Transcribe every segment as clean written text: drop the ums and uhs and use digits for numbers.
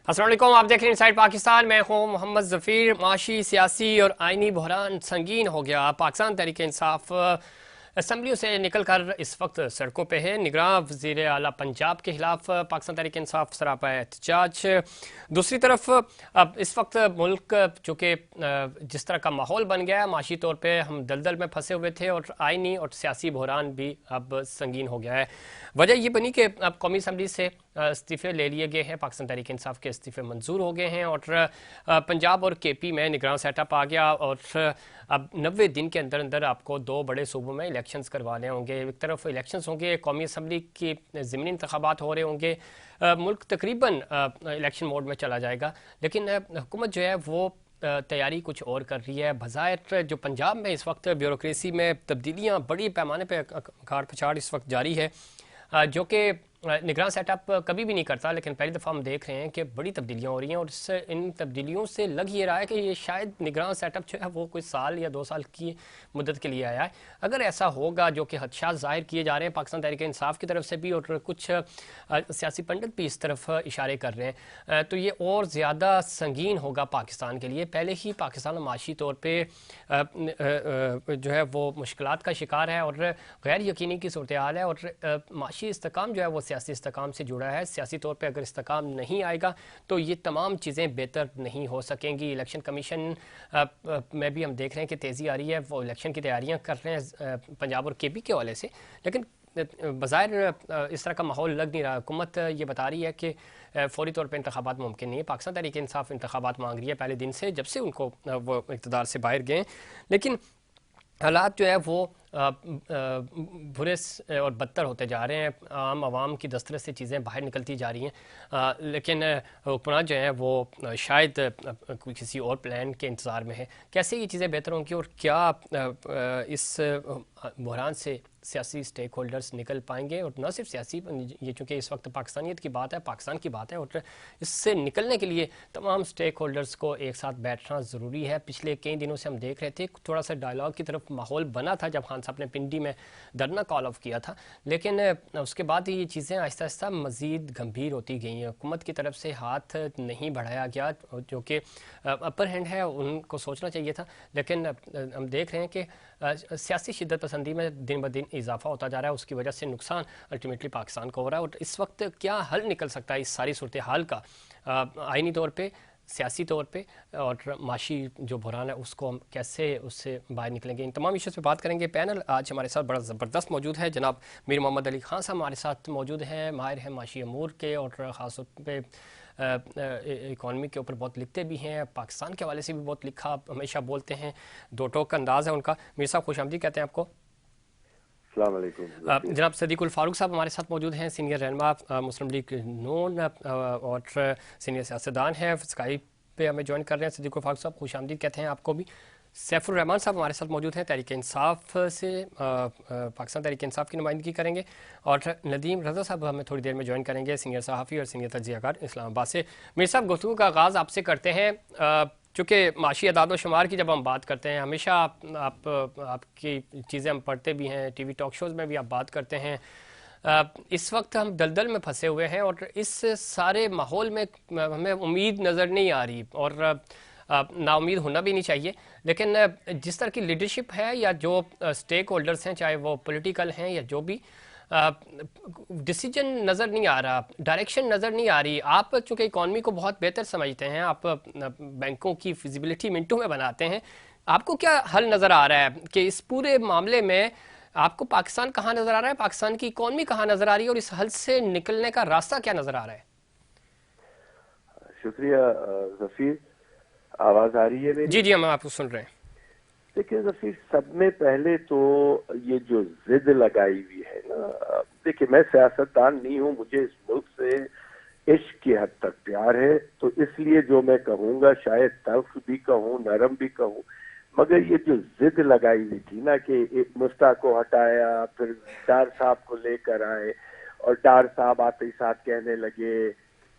अस्सलाम वालेकुम, आप देख रहे हैं इनसाइड पाकिस्तान। मैं हूं मोहम्मद ज़फ़ीर। माशी, सियासी और आइनी बहरान संगीन हो गया। पाकिस्तान तहरीक इंसाफ असम्बलियों से निकल कर इस वक्त सड़कों पे है। निगरान वज़ीर आला पंजाब के खिलाफ पाकिस्तान तहरीक इंसाफ सरापा एहतजाज। दूसरी तरफ अब इस वक्त मुल्क चूँकि जिस तरह का माहौल बन गया है, माशी तौर पर हम दलदल में फंसे हुए थे और आइनी और सियासी बहरान भी अब संगीन हो गया है। वजह ये बनी कि अब कौमी असम्बली से इस्तीफ़े ले लिए गए हैं। पाकिस्तान तहरीक इंसाफ के इस्तीफ़े मंजूर हो गए हैं और पंजाब और केपी में निगरान सेटअप आ गया। और अब 90 दिन के अंदर अंदर आपको दो बड़े सूबों में इलेक्शंस करवाने होंगे। एक तरफ इलेक्शंस होंगे, कौमी असम्बली की ज़मीनी इंतखाबात हो रहे होंगे। मुल्क तकरीबन इलेक्शन मोड में चला जाएगा। लेकिन हुकूमत जो है वो तैयारी कुछ और कर रही है। बज़ाहिर जो पंजाब में इस वक्त ब्यूरोक्रेसी में तब्दीलियाँ बड़ी पैमाने पर कार पछाड़ इस वक्त जारी है, जो कि निगरान सेटअप कभी भी नहीं करता। लेकिन पहली दफ़ा हम देख रहे हैं कि बड़ी तब्दीलियाँ हो रही हैं और इससे इन तब्दीलियों से लग ये रहा है कि ये शायद निगरान सेटअप जो है वो कोई साल या 2 साल की मुद्दत के लिए आया है। अगर ऐसा होगा, जो कि खदशात ज़ाहिर किए जा रहे हैं पाकिस्तान तहरीक इंसाफ की तरफ से भी और कुछ सियासी पंडित भी इस तरफ इशारे कर रहे हैं, तो ये और ज़्यादा संगीन होगा पाकिस्तान के लिए। पहले ही पाकिस्तान माशी तौर पर जो है वो मुश्किलात का शिकार है और गैर यकीनी की सूरत हाल है। और माशी इस्तेकाम जो है वो सियासी इस्तेकाम से जुड़ा है। सियासी तौर पे अगर इस्तेकाम नहीं आएगा तो ये तमाम चीज़ें बेहतर नहीं हो सकेंगी। इलेक्शन कमीशन में भी हम देख रहे हैं कि तेज़ी आ रही है, वो इलेक्शन की तैयारियां कर रहे हैं पंजाब और केपी के हवाले से। लेकिन बज़ाहिर इस तरह का माहौल लग नहीं रहा। हुकूमत ये बता रही है कि फौरी तौर पर इंतखाबात मुमकिन नहीं है। पाकिस्तान तहरीक इंसाफ इंतखाबात मांग रही है पहले दिन से, जब से उनको वो इक़्तिदार से बाहर गए। लेकिन हालात जो है वो बुरे और बदतर होते जा रहे हैं। आम आवाम की दस्तरस से चीज़ें बाहर निकलती जा रही हैं। लेकिन हुक्मरान जो है वो शायद किसी और प्लान के इंतज़ार में है। कैसे ये चीज़ें बेहतर होंगी और क्या इस बहरान से सियासी स्टेक होल्डर्स निकल पाएंगे? और न सिर्फ सियासी, ये चूँकि इस वक्त पाकिस्तानियत की बात है, पाकिस्तान की बात है, और इससे निकलने के लिए तमाम स्टेक होल्डर्स को एक साथ बैठना ज़रूरी है। पिछले कई दिनों से हम देख रहे थे थोड़ा सा डायलॉग की तरफ माहौल बना था जब खान साहब ने पिंडी में धरना कॉल ऑफ किया था। लेकिन उसके बाद ये चीज़ें आहिस्ता आहिस्ता मज़ीद गंभीर होती गई हैं। हुकूमत की तरफ से हाथ नहीं बढ़ाया गया, जो कि अपर हैंड है, उनको सोचना चाहिए था। लेकिन हम देख रहे हैं कि सियासी शिद्दत पसंदी में दिन ब दिन इजाफा होता जा रहा है। उसकी वजह से नुकसान अल्टीमेटली पाकिस्तान को हो रहा है। और इस वक्त क्या हल निकल सकता है इस सारी सूरत हाल का, आइनी तौर पर, सियासी तौर पे, और माशी जो बहरान है उसको हम कैसे उससे बाहर निकलेंगे? इन तमाम इश्यूज़ पे बात करेंगे। पैनल आज हमारे साथ बड़ा ज़बरदस्त मौजूद है। जनाब मीर मोहम्मद अली खान साहब हमारे साथ मौजूद हैं, माहिर हैं माशी अमूर के और ख़ास तौर पे इकॉनमी के ऊपर बहुत लिखते भी हैं, पाकिस्तान के हवाले से भी बहुत लिखा हमेशा बोलते हैं, दो टोक का अंदाज़ है उनका। मीर साहब खुशामदीद कहते हैं आपको। जनाब सदीकुल फारूक साहब हमारे साथ मौजूद हैं, सीनियर रहनुमा मुस्लिम लीग नून और सीनियर सियासतदान हैं, स्काइप पे हमें ज्वाइन कर रहे हैं। सदीकुल फारूक साहब खुशामदीद कहते हैं आपको भी। सैफुर रहमान साहब हमारे साथ मौजूद हैं, तहरीक इंसाफ से, पाकिस्तान तहरीक इंसाफ की नुमाइंदगी करेंगे। और नदीम रज़ा साहब हमें थोड़ी देर में ज्वाइन करेंगे, सीनियर सहाफ़ी और सीनियर तज्ज़ियाकार इस्लामाबाद से। मेरे साहब गुफ्तगू का आगाज़ आपसे करते हैं। चूँकि माशी अदाद व शुमार की जब हम बात करते हैं, हमेशा आपकी चीज़ें हम पढ़ते भी हैं, टीवी टॉक शोज़ में भी आप बात करते हैं। इस वक्त हम दलदल में फंसे हुए हैं और इस सारे माहौल में हमें उम्मीद नज़र नहीं आ रही, और नाउम्मीद होना भी नहीं चाहिए। लेकिन जिस तरह की लीडरशिप है या जो स्टेक होल्डर्स हैं, चाहे वो पॉलिटिकल हैं या जो भी, डिसीजन नज़र नहीं आ रहा, डायरेक्शन नज़र नहीं आ रही। आप चूँकि इकॉनमी को बहुत बेहतर समझते हैं, आप बैंकों की फिजिबिलिटी मिनटों में बनाते हैं, आपको क्या हल नज़र आ रहा है कि इस पूरे मामले में आपको पाकिस्तान कहाँ नज़र आ रहा है, पाकिस्तान की इकॉनमी कहाँ नज़र आ रही है, और इस हल से निकलने का रास्ता क्या नज़र आ रहा है? शुक्रिया ज़फ़ीर, आवाज़ आ रही है मेरी? जी जी, हम आपको सुन रहे हैं। देखिए ज़फ़ीर, सब में पहले तो ये जो जिद लगाई हुई है ना, देखिए मैं सियासतदान नहीं हूँ, मुझे इस मुल्क से इश्क की हद तक प्यार है, तो इसलिए जो मैं कहूँगा शायद तल्ख भी कहूँ, नरम भी कहूँ, मगर ये जो जिद लगाई हुई थी ना कि मुश्ताक को हटाया, फिर डार साहब को लेकर आए, और डार साहब आते ही साथ कहने लगे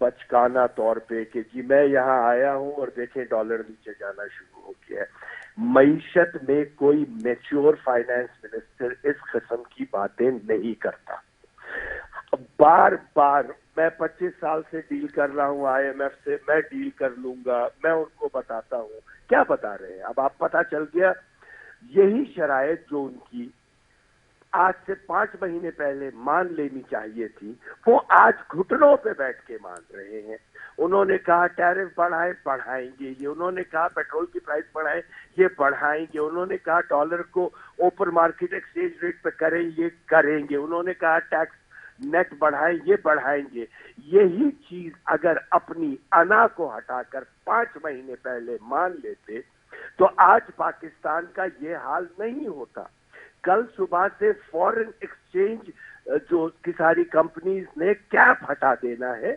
बचकाना तौर पे कि जी मैं यहाँ आया हूँ और देखें डॉलर नीचे जाना शुरू हो गया है। मईशत में कोई मैच्योर फाइनेंस मिनिस्टर इस किस्म की बातें नहीं करता। बार बार मैं 25 साल से डील कर रहा हूँ IMF से, मैं डील कर लूंगा, मैं उनको बताता हूँ। क्या बता रहे हैं? अब आप पता चल गया यही शराइत जो उनकी आज से 5 महीने पहले मान लेनी चाहिए थी, वो आज घुटनों पे बैठ के मान रहे हैं। उन्होंने कहा टैरिफ बढ़ाए, बढ़ाएंगे ये। उन्होंने कहा पेट्रोल की प्राइस बढ़ाए, ये बढ़ाएंगे। उन्होंने कहा डॉलर को ओपन मार्केट एक्सचेंज रेट पे करें, ये करेंगे। उन्होंने कहा टैक्स नेट बढ़ाए, ये बढ़ाएंगे। यही चीज अगर अपनी अना को हटाकर 5 महीने पहले मान लेते तो आज पाकिस्तान का ये हाल नहीं होता। कल सुबह से फॉरेन एक्सचेंज जो की सारी कंपनीज ने कैप हटा देना है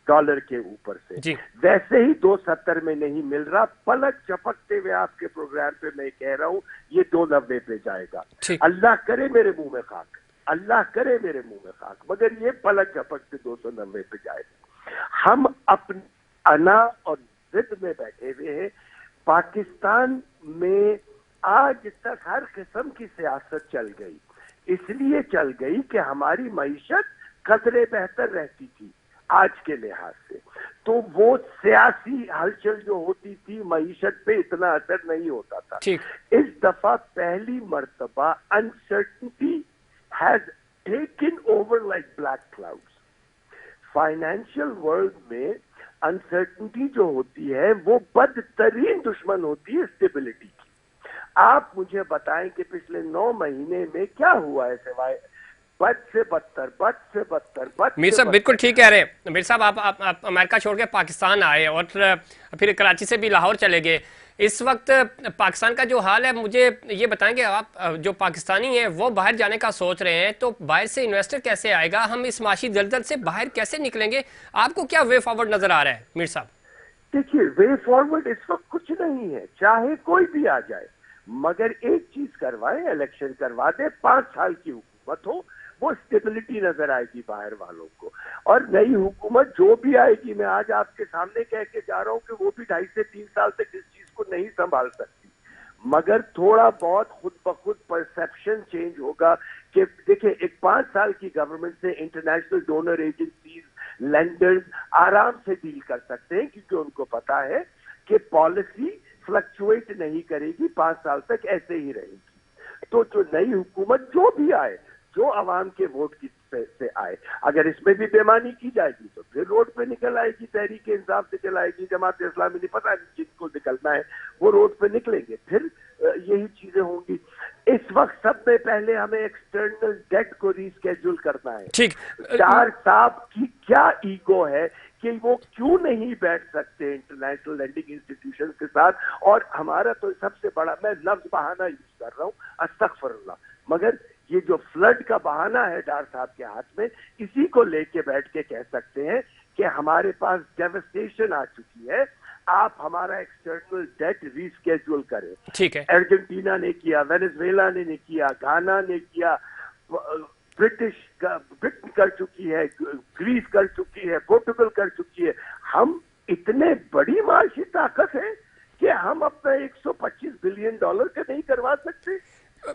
डॉलर के ऊपर से, वैसे ही 270 में नहीं मिल रहा, पलक झपकते हुए आपके प्रोग्राम पे मैं कह रहा हूं ये 290 पे जाएगा। अल्लाह करे मेरे मुंह में खाक, अल्लाह करे मेरे मुंह में खाक, मगर ये पलक झपकते 290 पे जाएगा। हम अपनी अना और जिद में बैठे हुए हैं। पाकिस्तान में आज तक हर किस्म की सियासत चल गई, इसलिए चल गई कि हमारी मईशत कदरे बेहतर रहती थी आज के लिहाज से। तो वो सियासी हलचल जो होती थी मईशत पे इतना असर नहीं होता था। इस दफा पहली मर्तबा uncertainty has taken over like black clouds. Financial world में अनसर्टिनिटी जो होती है वो बदतरीन दुश्मन होती है स्टेबिलिटी की। आप मुझे बताएं कि पिछले 9 महीने में क्या हुआ है सिवाय बद से बदतर। मीर साहब बिल्कुल ठीक कह रहे हैं। मीर साहब आप अमेरिका छोड़ के पाकिस्तान आए और फिर कराची से भी लाहौर चले गए। इस वक्त पाकिस्तान का जो हाल है, मुझे ये बताएंगे आप, जो पाकिस्तानी हैं वो बाहर जाने का सोच रहे हैं, तो बाहर से इन्वेस्टर कैसे आएगा? हम इस माशी दलदल से बाहर कैसे निकलेंगे? आपको क्या वे फॉरवर्ड नजर आ रहा है मीर साहब? देखिए, वे फॉरवर्ड इस वक्त कुछ नहीं है, चाहे कोई भी आ जाए, मगर एक चीज करवाए, इलेक्शन करवा दे, 5 साल की हुकूमत हो, वो स्टेबिलिटी नजर आएगी बाहर वालों को। और नई हुकूमत जो भी आएगी, मैं आज आपके सामने कह के जा रहा हूं कि वो भी 2.5 से 3 साल तक इस चीज को नहीं संभाल सकती, मगर थोड़ा बहुत खुद ब खुद परसेप्शन चेंज होगा कि देखिए, एक 5 साल की गवर्नमेंट से इंटरनेशनल डोनर एजेंसीज, लेंडर्स आराम से डील कर सकते हैं, क्योंकि उनको पता है कि पॉलिसी फ्लक्चुएट नहीं करेगी, 5 साल तक ऐसे ही रहेगी। तो जो नई हुकूमत जो भी आए, जो अवाम के वोट की से आए, अगर इसमें भी बेईमानी की जाएगी तो फिर रोड पे निकल आएगी, तहरीक इंसाफ से चलाएगी, जमात इस्लामी, नहीं पता नहीं जिनको निकलना है वो रोड पे निकलेंगे, फिर यही चीजें होंगी। इस वक्त सब में पहले हमें एक्सटर्नल डेट को रीस्केड्यूल करना है। ठीक, चार साहब की क्या ईगो है कि वो क्यों नहीं बैठ सकते इंटरनेशनल लैंडिंग इंस्टीट्यूशन के साथ? और हमारा तो सबसे बड़ा, मैं लफ्ज बहाना यूज कर रहा हूँ, अस्तगफिरुल्लाह, मगर ये जो फ्लड का बहाना है डार साहब के हाथ में, इसी को लेके बैठ के कह सकते हैं कि हमारे पास डेवस्टेशन आ चुकी है, आप हमारा एक्सटर्नल डेट रीस्केड्यूल करें। ठीक है, अर्जेंटीना ने किया, वेनेजुएला ने किया, घाना ने किया, ब्रिटेन कर चुकी है, ग्रीस कर चुकी है, पोर्टुगल कर चुकी है। हम इतने बड़ी माशी ताकत है कि हम अपना $125 बिलियन का नहीं करवा सकते।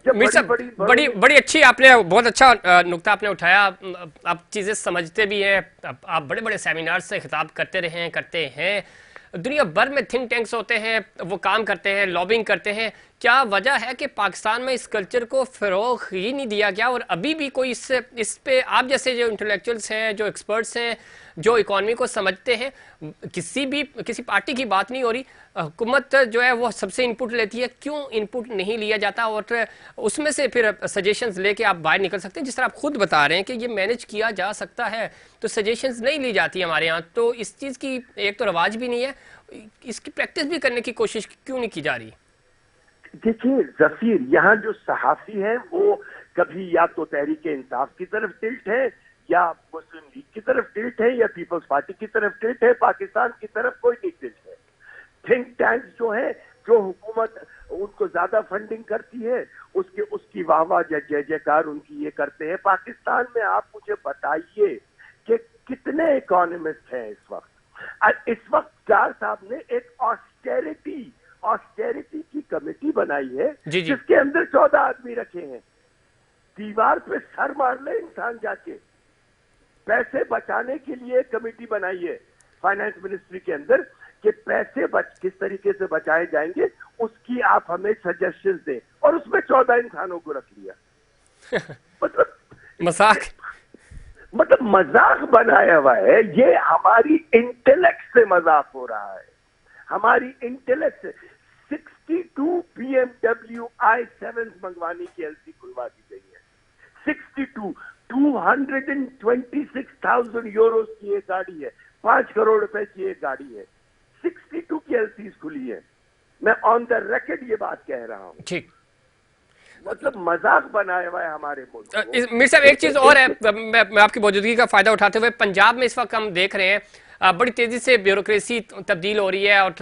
मीर साहब बड़ी अच्छी, आपने बहुत अच्छा नुक्ता आपने उठाया। आप चीज़ें समझते भी हैं, आप बड़े बड़े सेमिनार से खिताब करते हैं। दुनिया भर में थिंक टैंक्स होते हैं, वो काम करते हैं, लॉबिंग करते हैं। क्या वजह है कि पाकिस्तान में इस कल्चर को फ़रोग़ ही नहीं दिया गया और अभी भी कोई इस पे, आप जैसे जो इंटेलेक्चुअल्स हैं, जो एक्सपर्ट्स हैं, जो इकॉनमी को समझते हैं, किसी पार्टी की बात नहीं हो रही, हुकूमत जो है वो सबसे इनपुट लेती है, क्यों इनपुट नहीं लिया जाता और उसमें से फिर सजेशंस लेके आप बाहर निकल सकते हैं? जिस तरह आप खुद बता रहे हैं कि ये मैनेज किया जा सकता है, तो सजेशंस नहीं ली जाती हमारे यहाँ। तो इस चीज़ की एक तो रवाज भी नहीं है, इसकी प्रैक्टिस भी करने की कोशिश क्यों नहीं की जा रही? देखिए जफीर, यहाँ जो सहाफी है वो कभी या तो तहरीक इंसाफ की तरफ टिल्ट है, या मुस्लिम लीग की तरफ टिल्ट है, या पीपल्स पार्टी की तरफ टिल्ट है, पाकिस्तान की तरफ कोई नहीं टिल्ट है। थिंक टैंक्स जो है, जो हुकूमत उनको ज्यादा फंडिंग करती है, उसकी वाह जय जयकार उनकी ये करते हैं। पाकिस्तान में आप मुझे बताइए कि कितने इकोनॉमिस्ट हैं इस वक्त? इस वक्त जार साहब ने एक ऑस्टेरिटी की कमेटी बनाई है, जिसके अंदर 14 आदमी रखे हैं। दीवार पे सर मार ले इंसान जाके, पैसे बचाने के लिए कमेटी बनाई है फाइनेंस मिनिस्ट्री के अंदर कि पैसे किस तरीके से बचाए जाएंगे, उसकी आप हमें सजेशन दें, और उसमें 14 इंसानों को रख लिया। मतलब मजाक बनाया हुआ है। ये हमारी इंटेलेक्ट से मजाक हो रहा है, हमारी इंटेलेक्ट से। 62 BMW i7 मंगवाने की एलसी खुलवा दी गई है। 62 226,000 यूरो की एक गाड़ी है, 5 करोड़ रुपए की एक गाड़ी है, 62 की एलसी खुली है। मैं ऑन द रिकॉर्ड ये बात कह रहा हूं। ठीक, मतलब मजाक बनाया हुआ है हमारे मुल्क। मीर साहब एक चीज और है, मैं आपकी मौजूदगी का फायदा उठाते हुए, पंजाब में इस वक्त हम देख रहे हैं बड़ी तेजी से ब्यूरोक्रेसी तब्दील हो रही है और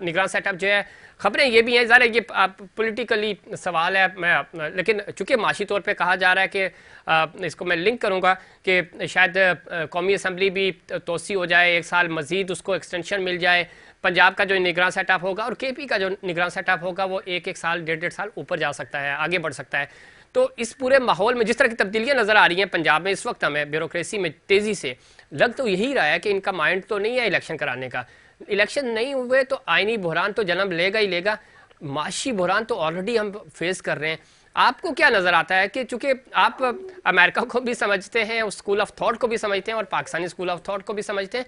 निगरान सेटअप जो है, खबरें ये भी हैं, ज़रा ये पॉलिटिकली सवाल है, मैं लेकिन चूंकि माशी तौर पे कहा जा रहा है कि इसको मैं लिंक करूंगा कि शायद कौमी असम्बली भी तोसी हो जाए, 1 साल मजीद उसको एक्सटेंशन मिल जाए, पंजाब का जो निगरान सेटअप होगा और केपी का जो निगरान सेटअप होगा वो 1-1 साल 1.5 साल ऊपर जा सकता है, आगे बढ़ सकता है। तो इस पूरे माहौल में जिस तरह की तब्दीलियां नजर आ रही हैं पंजाब में इस वक्त, हमें ब्यूरोक्रेसी में तेजी से लग तो यही रहा है कि इनका माइंड तो नहीं है इलेक्शन कराने का। इलेक्शन नहीं हुए तो आईनी बहरान तो जन्म लेगा ही लेगा, माशी बहरान तो ऑलरेडी हम फेस कर रहे हैं। आपको क्या नजर आता है कि चूंकि आप अमेरिका को भी समझते हैं, उस स्कूल ऑफ थॉट को भी समझते हैं और पाकिस्तानी स्कूल ऑफ थॉट को भी समझते हैं,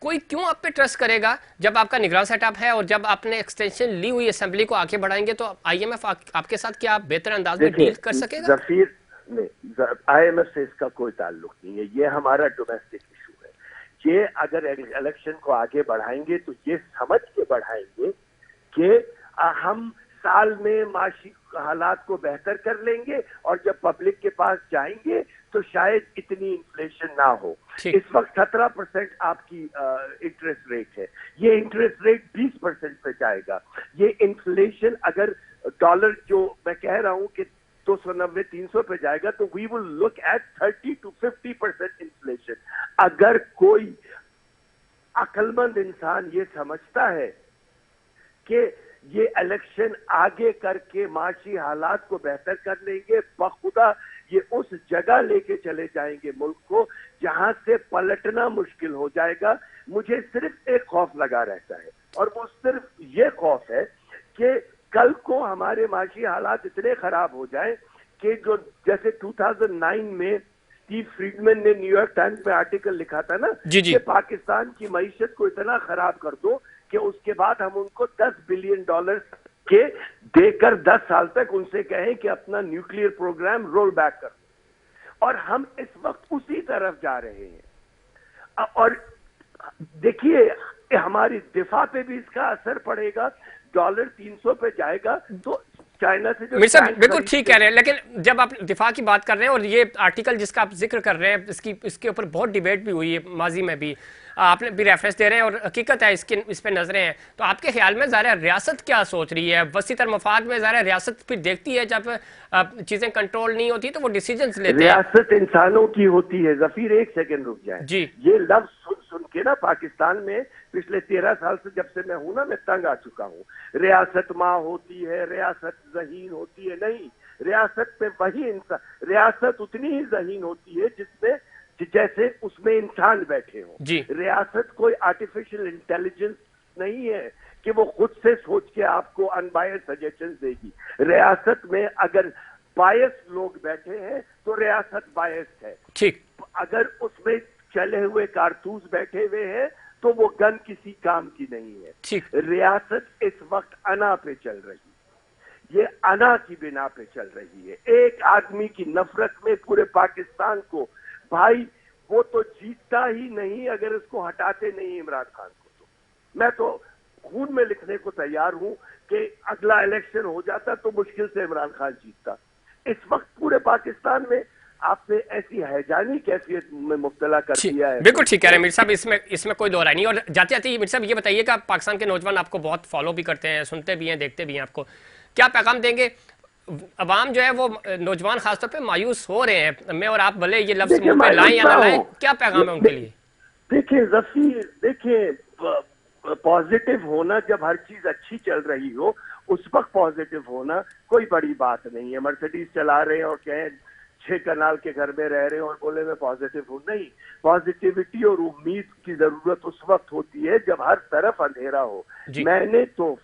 कोई क्यों आप पे ट्रस्ट करेगा जब आपका निगरान सेटअप है और जब आपने एक्सटेंशन ली हुई असेंबली को आगे बढ़ाएंगे तो आईएमएफ आपके साथ क्या बेहतर अंदाज में डील कर सकेगा? जफीर नहीं, आईएमएफ से इसका कोई ताल्लुक नहीं है, ये हमारा डोमेस्टिक इशू है। ये अगर इलेक्शन को आगे बढ़ाएंगे तो ये समझ के बढ़ाएंगे कि हम साल में माशी हालात को बेहतर कर लेंगे और जब पब्लिक के पास जाएंगे तो शायद इतनी इन्फ्लेशन ना हो। इस वक्त 17% आपकी इंटरेस्ट रेट है, ये इंटरेस्ट रेट 20% पे जाएगा। ये इन्फ्लेशन अगर डॉलर जो मैं कह रहा हूं कि 290-300 पे जाएगा तो we will look at 30 to 50% inflation. अगर कोई अक्लमंद इंसान ये समझता है कि ये इलेक्शन आगे करके माशी हालात को बेहतर कर लेंगे, बखुदा ये उस जगह लेके चले जाएंगे मुल्क को जहां से पलटना मुश्किल हो जाएगा। मुझे सिर्फ एक खौफ लगा रहता है और वो सिर्फ ये खौफ है कि कल को हमारे माशी हालात इतने खराब हो जाए कि जो जैसे 2009 में स्टीव फ्रीडमैन ने न्यूयॉर्क टाइम्स में आर्टिकल लिखा था ना कि पाकिस्तान की मईशत को इतना खराब कर दो कि उसके बाद हम उनको $10 बिलियन के देकर 10 साल तक उनसे कहें कि अपना न्यूक्लियर प्रोग्राम रोल बैक कर दो। और हम इस वक्त उसी तरफ जा रहे हैं। और देखिए हमारी दिफा पे भी इसका असर पड़ेगा, डॉलर 300 पे जाएगा तो चाइना से जो बिल्कुल ठीक कह रहे हैं, लेकिन जब आप दिफा की बात कर रहे हैं और ये आर्टिकल जिसका आप जिक्र कर रहे हैं इसके ऊपर बहुत डिबेट भी हुई है माजी में भी, आपने भी रेफरेंस दे रहे हैं और हकीकत है इस पे नजरें हैं, तो आपके ख्याल में ज़ाहिर रियासत क्या सोच रही है? वसीतर मफाद में ज़ाहिर रियासत फिर देखती है जब चीजें कंट्रोल नहीं होती तो वो डिसीजंस लेते हैं। रियासत इंसानों की होती है। जफीर एक सेकंड रुक जाए जी, ये लफ्ज सुन के ना पाकिस्तान में पिछले 13 साल से जब से मैं हूं ना, मैं तंग आ चुका हूं। रियासत माँ होती है, रियासत ज़हीन होती है, नहीं, रियासत में वही इंसान, रियासत उतनी ही ज़हीन होती है जिसमें जैसे उसमें इंसान बैठे हो। रियासत कोई आर्टिफिशियल इंटेलिजेंस नहीं है कि वो खुद से सोच के आपको अनबायस सजेशन देगी। रियासत में अगर बायस लोग बैठे हैं तो रियासत बायस है। ठीक, अगर उसमें चले हुए कारतूस बैठे हुए हैं तो वो गन किसी काम की नहीं है। रियासत इस वक्त अना पे चल रही है, ये अना की बिना पे चल रही है। एक आदमी की नफरत में पूरे पाकिस्तान को, भाई वो तो जीतता ही नहीं अगर उसको हटाते नहीं इमरान खान को। तो मैं तो खून में लिखने को तैयार हूं कि अगला इलेक्शन हो जाता तो मुश्किल से इमरान खान जीतता। इस वक्त पूरे पाकिस्तान में आपने ऐसी हैजानी कैफियत में मुब्तला कर दिया है। बिल्कुल ठीक कह रहे हैं मीर साहब, इसमें कोई दो राय नहीं। और जाते जाते मीर साहब ये बताइएगा, पाकिस्तान के नौजवान आपको बहुत फॉलो भी करते हैं, सुनते भी हैं, देखते भी हैं, आपको क्या पैगाम देंगे? अवाम जो है वो नौजवान खासतौर पे मायूस हो रहे हैं, मैं और आप भले ये लफ्ज मुंह पे लाएं या ना लाएं, क्या पैगाम है उनके लिए? देखिए जफीर, देखिए पॉजिटिव होना जब हर चीज अच्छी चल रही हो उस वक्त पॉजिटिव होना कोई बड़ी बात नहीं है। मर्सिडीज चला रहे हैं और कहें 6 कनाल के घर में रह रहे हो और बोले मैं पॉजिटिव हूँ। नहीं, पॉजिटिविटी और उम्मीद की जरूरत उस वक्त होती है जब हर तरफ अंधेरा हो। मैंने तो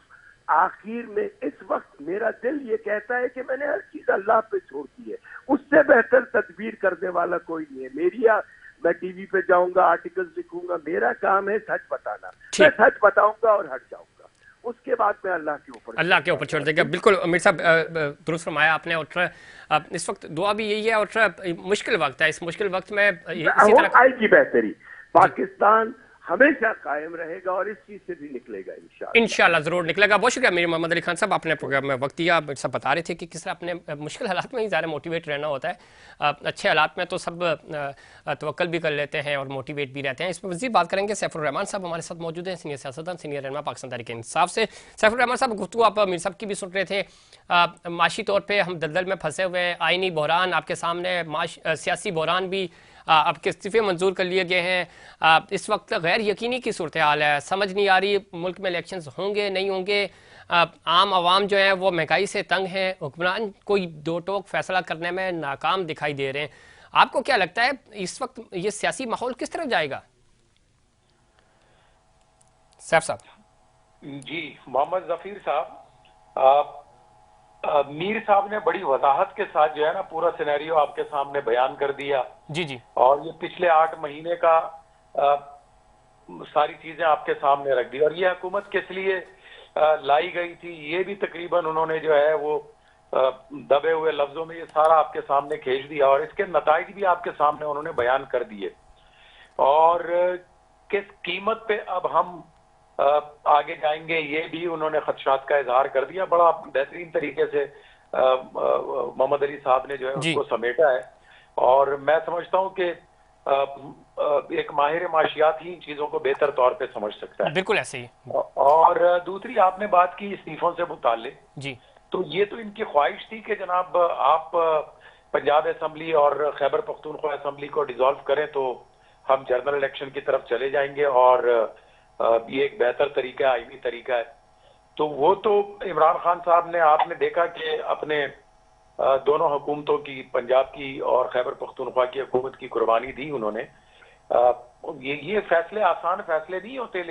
आखिर में इस वक्त मेरा दिल ये कहता है कि मैंने हर चीज अल्लाह पे छोड़ दी है, उससे बेहतर तदबीर करने वाला कोई नहीं है। मैं टीवी पे जाऊंगा, आर्टिकल्स लिखूंगा, मेरा काम है सच बताना, मैं सच बताऊंगा और हट जाऊंगा, उसके बाद मैं अल्लाह के ऊपर छोड़ देगा। बिल्कुल अमीर साहब, दुरुस्त फरमाया आपने। और इस वक्त दुआ भी यही है, और मुश्किल वक्त है, इस मुश्किल वक्त में इसी तरह आएगी बेहतरी। पाकिस्तान हमेशा कायम रहेगा और इस चीज से भी निकलेगा इंशाल्लाह जरूर निकलेगा। बहुत शुक्रिया मीर मोहम्मद अली खान साहब, आपने प्रोग्राम में वक्त दिया। आप सब बता रहे थे कि किस तरह अपने मुश्किल हालात में ही ज़्यादा मोटिवेट रहना होता है। अच्छे हालात में तो सब तवक्कल भी कर लेते हैं और मोटिवेट भी रहते हैं। इस पर मज़ीद बात करेंगे। सैफुर रहमान साहब हमारे साथ मौजूद हैं, सीनियर सियासतदान, सीनियर रहनुमा पाकिस्तान तहरीक इंसाफ से। सैफुर रहमान साहब, गुफ्तगू आप मीर साहब की भी सुन रहे थे। माशी तौर पर हम दलदल में फंसे हुए हैं, आइनी बहरान आपके सामने, सियासी बहरान भी, आपके इस्तीफे मंजूर कर लिए गए हैं। इस वक्त गैर यकीनी की सूरत हाल है, समझ नहीं आ रही मुल्क में इलेक्शंस होंगे नहीं होंगे। आम आवाम जो है वो महंगाई से तंग है, हुक्मरान कोई दो टोक फैसला करने में नाकाम दिखाई दे रहे हैं। आपको क्या लगता है इस वक्त ये सियासी माहौल किस तरफ जाएगा? सैफ साहब। जी, मोहम्मद जफीर साहब, मीर साहब ने बड़ी वजाहत के साथ जो है ना पूरा सिनेरियो आपके सामने बयान कर दिया। जी। और ये पिछले 8 महीने का सारी चीजें आपके सामने रख दी, और ये हुकूमत किस लिए लाई गई थी ये भी तकरीबन उन्होंने जो है वो दबे हुए लफ्जों में ये सारा आपके सामने खींच दिया, और इसके नताइज भी आपके सामने उन्होंने बयान कर दिए। और किस कीमत पे अब हम आगे जाएंगे ये भी उन्होंने खदशात का इजहार कर दिया। बड़ा बेहतरीन तरीके से मोहम्मद अली साहब ने जो है उसको समेटा है, और मैं समझता हूं कि एक माहिर माशियात ही इन चीजों को बेहतर तौर पे समझ सकता है। बिल्कुल ऐसे ही। और दूसरी आपने बात की इस्तीफों से मुताल्लिक, जी, तो ये तो इनकी ख्वाहिश थी कि जनाब आप पंजाब असम्बली और खैबर पख्तूनख्वा असम्बली को डिसॉल्व करें तो हम जनरल इलेक्शन की तरफ चले जाएंगे, और ये एक बेहतर तरीका है, आईनी तरीका है। तो वो तो इमरान खान साहब ने, आपने देखा कि अपने दोनों हुकूमतों की, पंजाब की और खैबर पख्तूनख्वा की हुकूमत की कुर्बानी दी उन्होंने। ये फैसले आसान फैसले नहीं होते,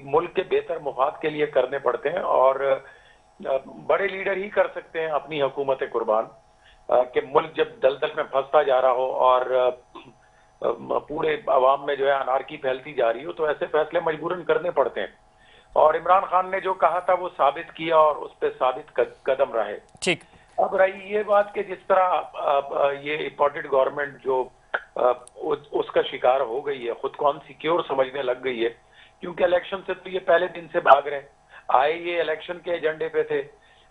मुल्क के बेहतर मुफाद के लिए करने पड़ते हैं, और बड़े लीडर ही कर सकते हैं अपनी हुकूमत कुर्बान। कि मुल्क जब दलदल में फंसता जा रहा हो और पूरे अवाम में जो है अनारकी फैलती जा रही हो, तो ऐसे फैसले मजबूरन करने पड़ते हैं। और इमरान खान ने जो कहा था वो साबित किया, और उस पर साबित कदम रहे। ठीक। अब रही ये बात कि जिस तरह ये इंपोर्टेड गवर्नमेंट जो उसका शिकार हो गई है, खुद को अनसिक्योर समझने लग गई है, क्योंकि इलेक्शन से तो ये पहले दिन से भाग रहे। आए ये इलेक्शन के एजेंडे पे थे,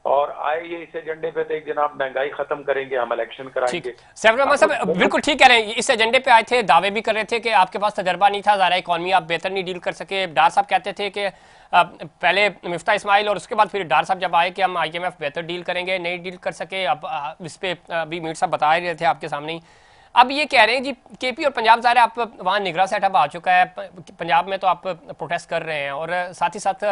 और आए ये इस एजेंडे पे थे जनाब महंगाई खत्म करेंगे, हम इलेक्शन कराएंगे। सैफ रहमान साहब बिल्कुल ठीक कह रहे हैं, इस एजेंडे पे आए थे, दावे भी कर रहे थे कि आपके पास तजर्बा नहीं था, ज़ाहिर इकॉनमी आप बेहतर नहीं डील कर सके। डार साहब कहते थे कि पहले मिफ्ता इस्माइल और उसके बाद फिर डार साहब जब आए कि हम IMF बेहतर डील करेंगे, नहीं डील कर सके। अब इस पे अभी मीर साहब बता रहे थे आपके सामने ही। अब ये कह रहे हैं जी KP और पंजाब, ज़ाहिर आप वहाँ निगरान सेटअप आ चुका है, पंजाब में तो आप प्रोटेस्ट कर रहे हैं, और साथ ही साथ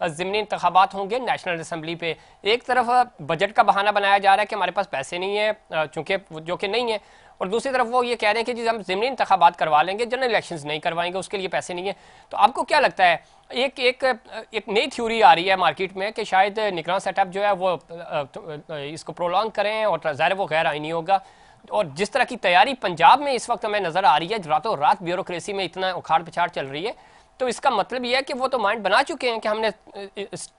ज़िमनी इंतखाबात होंगे नेशनल असम्बली पे। एक तरफ बजट का बहाना बनाया जा रहा है कि हमारे पास पैसे नहीं है, चूंकि जो कि नहीं है, और दूसरी तरफ वो ये कह रहे हैं कि जी हम ज़िमनी इंतखाबात करवा लेंगे, जनरल इलेक्शंस नहीं करवाएंगे, उसके लिए पैसे नहीं है। तो आपको क्या लगता है, एक नई थ्योरी आ रही है मार्केट में कि शायद निगरान सेटअप जो है वो इसको प्रोलॉन्ग करें, और ज़ाहिर वो गैर आइनी होगा। और जिस तरह की तैयारी पंजाब में इस वक्त हमें नज़र आ रही है, रातों रात ब्यूरोक्रेसी में इतना उखाड़ पिछाड़ चल रही है, तो इसका मतलब यह है कि वो तो माइंड बना चुके हैं कि हमने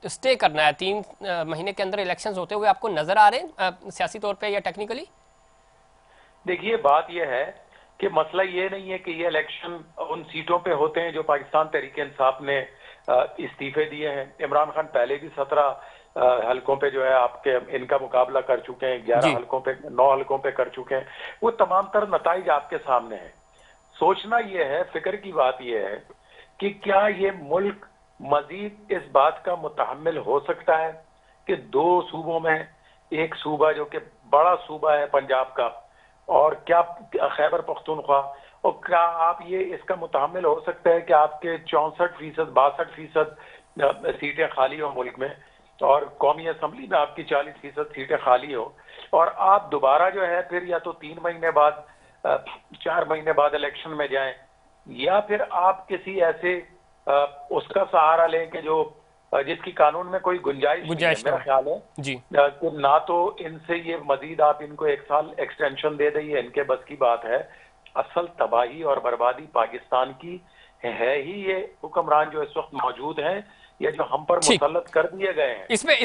स्टे करना है। 3 महीने के अंदर इलेक्शंस होते हुए आपको नजर आ रहे हैं सियासी तौर पे या टेक्निकली? देखिए, बात यह है कि मसला ये नहीं है कि ये इलेक्शन उन सीटों पे होते हैं जो पाकिस्तान तहरीक इंसाफ ने इस्तीफे दिए हैं। इमरान खान पहले भी 17 हलकों पे जो है आपके इनका मुकाबला कर चुके हैं, 11 हलकों पे, 9 हलकों पे कर चुके हैं। वो तमाम तर नताइज आपके सामने है। सोचना यह है, फिक्र की बात यह है कि क्या ये मुल्क मजीद इस बात का मुतहम्मिल हो सकता है कि 2 सूबों में एक सूबा जो कि बड़ा सूबा है पंजाब का, और क्या खैबर पख्तूनख्वा, और क्या आप ये इसका मुतहम्मिल हो सकता है कि आपके 64%, 62% सीटें खाली हो मुल्क में, और कौमी असम्बली में आपकी 40% सीटें खाली हो, और आप दोबारा जो है फिर या तो 3 महीने बाद 4 महीने बाद इलेक्शन में जाएं, या फिर आप किसी ऐसे उसका सहारा लें कि जो जिसकी कानून में कोई गुंजाइश नहीं है। मेरा ख्याल है जी कि ना तो इनसे ये मजीद आप इनको 1 साल एक्सटेंशन दे दें, इनके बस की बात है। असल तबाही और बर्बादी पाकिस्तान की है ही ये हुक्मरान जो इस वक्त मौजूद हैं, या जो हम पर मुसल्लत कर दिए गए हैं। इसमें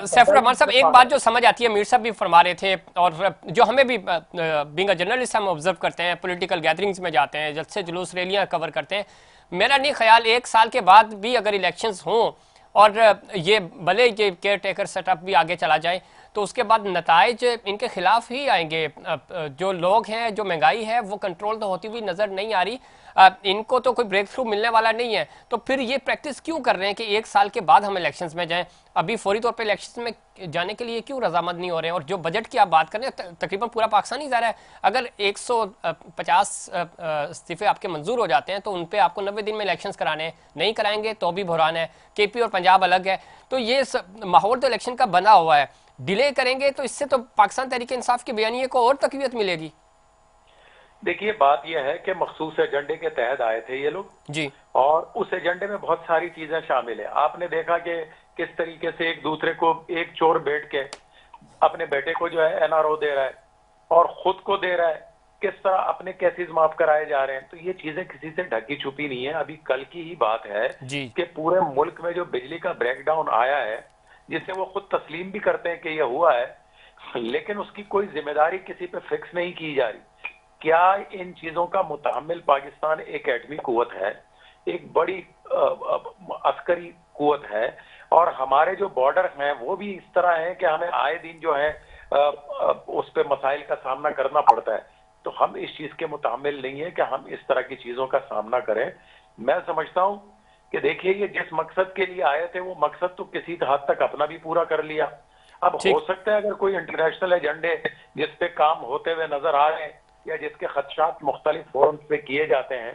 सैफुर रहमान साहब एक बात जो समझ आती है, मीर साहब भी फरमा रहे थे और जो हमें भी बीइंग अ जर्नलिस्ट हम ऑब्जर्व करते हैं, पॉलिटिकल गैदरिंग्स में जाते हैं, जलसे जुलूस रैलियां कवर करते हैं, मेरा नहीं ख्याल 1 साल के बाद भी अगर इलेक्शंस हों और ये भले ये केयर टेकर सेटअप भी आगे चला जाए तो उसके बाद नताइज इनके खिलाफ ही आएंगे। जो लोग हैं, जो महंगाई है वो कंट्रोल तो होती हुई नजर नहीं आ रही, इनको तो कोई ब्रेक थ्रू मिलने वाला नहीं है, तो फिर ये प्रैक्टिस क्यों कर रहे हैं कि 1 साल के बाद हम इलेक्शंस में जाएं? अभी फौरी तौर पे इलेक्शंस में जाने के लिए क्यों रजामंद नहीं हो रहे हैं? और जो बजट की आप बात करें, तकरीबन पूरा पाकिस्तान ही जा रहा है। अगर 150 इस्तीफे आपके मंजूर हो जाते हैं तो उन पे आपको 90 दिन में इलेक्शंस कराने हैं, नहीं कराएंगे तो भी बुहरान है। केपी और पंजाब अलग है, तो ये माहौल तो इलेक्शन का बना हुआ है। डिले करेंगे तो इससे तो पाकिस्तान तहरीक इंसाफ की बयानिए को और तकवीत मिलेगी। देखिए, बात यह है कि मखसूस एजेंडे के तहत आए थे ये लोग जी, और उस एजेंडे में बहुत सारी चीजें शामिल है। आपने देखा कि किस तरीके से एक दूसरे को, एक चोर बैठ के अपने बेटे को जो है एनआरओ दे रहा है और खुद को दे रहा है, किस तरह अपने केसेस माफ कराए जा रहे हैं। तो ये चीजें किसी से ढकी छुपी नहीं है। अभी कल की ही बात है कि पूरे मुल्क में जो बिजली का ब्रेकडाउन आया है, जिसे वो खुद तस्लीम भी करते हैं कि ये हुआ है, लेकिन उसकी कोई जिम्मेदारी किसी पे फिक्स नहीं की जा रही। क्या इन चीजों का मुतहम्मिल पाकिस्तान एक एटमी कुव्वत है, एक बड़ी अस्करी कुव्वत है, और हमारे जो बॉर्डर हैं वो भी इस तरह हैं कि हमें आए दिन जो है उस पे मसाइल का सामना करना पड़ता है। तो हम इस चीज के मुतहम्मिल नहीं है कि हम इस तरह की चीजों का सामना करें। मैं समझता हूं कि देखिए, ये जिस मकसद के लिए आए थे वो मकसद तो किसी हद तक अपना भी पूरा कर लिया। अब हो सकता है अगर कोई इंटरनेशनल एजेंडे जिस पे काम होते हुए नजर आ रहे हैं या जिसके खदशात मुख्तलिफ फोरम्स पे किए जाते हैं,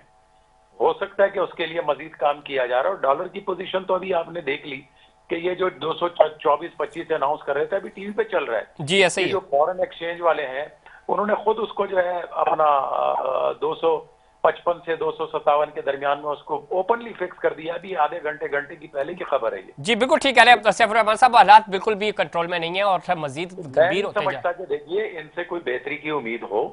हो सकता है कि उसके लिए मजीद काम किया जा रहा है। और डॉलर की पोजीशन तो अभी आपने देख ली कि ये जो 224-25 अनाउंस कर रहे थे, अभी टीवी पे चल रहा है। जी ऐसे ही जो फॉरेन एक्सचेंज वाले हैं उन्होंने खुद उसको जो है अपना 255 से 257 के दरमियान में उसको ओपनली फिक्स कर दिया। अभी आधे घंटे की पहले की खबर है ये। जी बिल्कुल ठीक कह रहे हैं सैफुर रहमान साहब, हालात बिल्कुल भी कंट्रोल में नहीं है और मजीद गंभीर होते जा रहे हैं। समझता कि देखिए, इनसे कोई बेहतरी की उम्मीद हो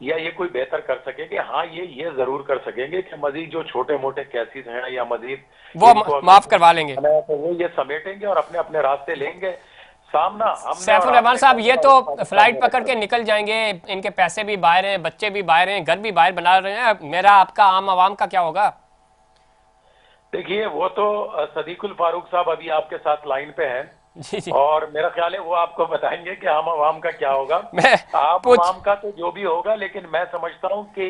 या ये कोई बेहतर कर सके कि हाँ, ये जरूर कर सकेंगे कि मजीद जो छोटे मोटे केसेस हैं या मजीद वो माफ करवा लेंगे, तो वो ये समेटेंगे और अपने अपने रास्ते लेंगे। सामना सैफुर रहमान साहब ये तो फ्लाइट पकड़ के निकल जाएंगे, इनके पैसे भी बाहर हैं, बच्चे भी बाहर हैं, घर भी बाहर बना रहे हैं, मेरा आपका आम आवाम का क्या होगा? देखिए, वो तो सदीकुल फारूक साहब अभी आपके साथ लाइन पे हैं जी। और मेरा ख्याल है वो आपको बताएंगे कि आम आवाम का क्या होगा। आम आवाम का तो जो भी होगा, लेकिन मैं समझता हूँ कि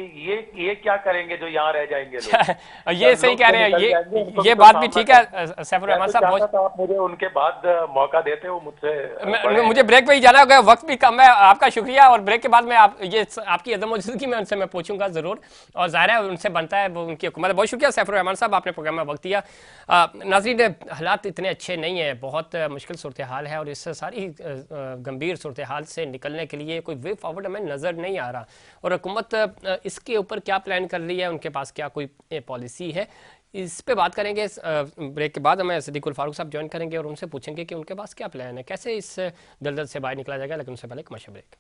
ये क्या करेंगे जो यहाँ रह जाएंगे लोग। ये सही कह रहे हैं, ये बात भी ठीक है सैफुर रहमान साहब। आप मुझे उनके बाद मौका देते हो मुझसे, मुझे ब्रेक पे ही जाना होगा, वक्त भी कम है। आपका शुक्रिया, और ब्रेक के बाद में आपकी अदम मौजूदगी में उनसे मैं पूछूंगा जरूर, और ज़ाहिर है उनसे बनता है, वो उनकी हुकूमत है। बहुत शुक्रिया सैफुर रहमान साहब, आपने प्रोग्राम में वक्त दिया। नाज़रीन, हालात इतने अच्छे नहीं है, बहुत मुश्किल सूरत हाल है, और इस सारी गंभीर सूरत हाल से निकलने के लिए कोई वे फॉरवर्ड हमें नज़र नहीं आ रहा, और हुकूमत इसके ऊपर क्या प्लान कर रही है, उनके पास क्या कोई पॉलिसी है, इस पे बात करेंगे। ब्रेक के बाद हमें सदीकुल फारूक साहब ज्वाइन करेंगे और उनसे पूछेंगे कि उनके पास क्या प्लान है, कैसे इस दलदल से बाहर निकला जाएगा। लेकिन उससे पहले कमर्शियल ब्रेक।